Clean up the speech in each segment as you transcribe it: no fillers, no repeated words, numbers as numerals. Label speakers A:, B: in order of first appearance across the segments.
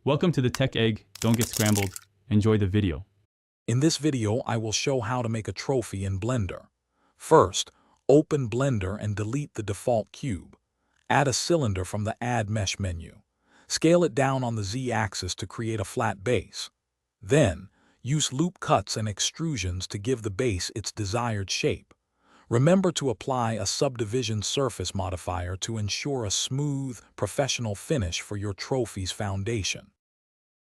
A: Welcome to the Tech Egg. Don't get scrambled. Enjoy the video.
B: In this video, I will show how to make a trophy in Blender. First, open Blender and delete the default cube. Add a cylinder from the Add Mesh menu. Scale it down on the Z-axis to create a flat base. Then, use loop cuts and extrusions to give the base its desired shape. Remember to apply a subdivision surface modifier to ensure a smooth, professional finish for your trophy's foundation.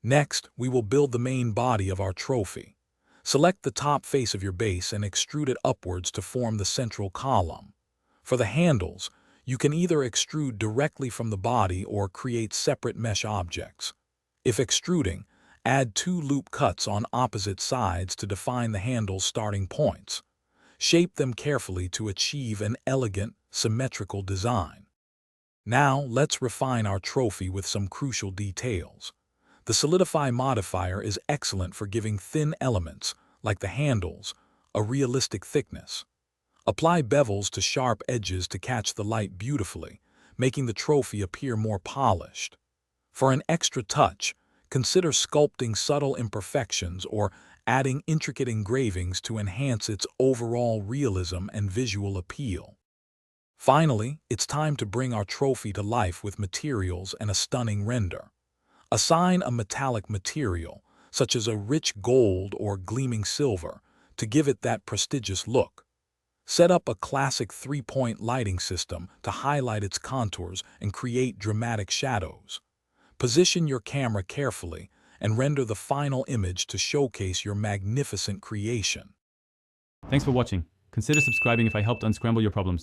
B: Next, we will build the main body of our trophy. Select the top face of your base and extrude it upwards to form the central column. For the handles, you can either extrude directly from the body or create separate mesh objects. If extruding, add 2 loop cuts on opposite sides to define the handle's starting points. Shape them carefully to achieve an elegant, symmetrical design. Now, let's refine our trophy with some crucial details. The Solidify modifier is excellent for giving thin elements, like the handles, a realistic thickness. Apply bevels to sharp edges to catch the light beautifully, making the trophy appear more polished. For an extra touch, consider sculpting subtle imperfections or adding intricate engravings to enhance its overall realism and visual appeal. Finally, it's time to bring our trophy to life with materials and a stunning render. Assign a metallic material, such as a rich gold or gleaming silver, to give it that prestigious look. Set up a classic 3-point lighting system to highlight its contours and create dramatic shadows. Position your camera carefully and render the final image to showcase your magnificent creation.
A: Thanks for watching. Consider subscribing if I helped unscramble your problems.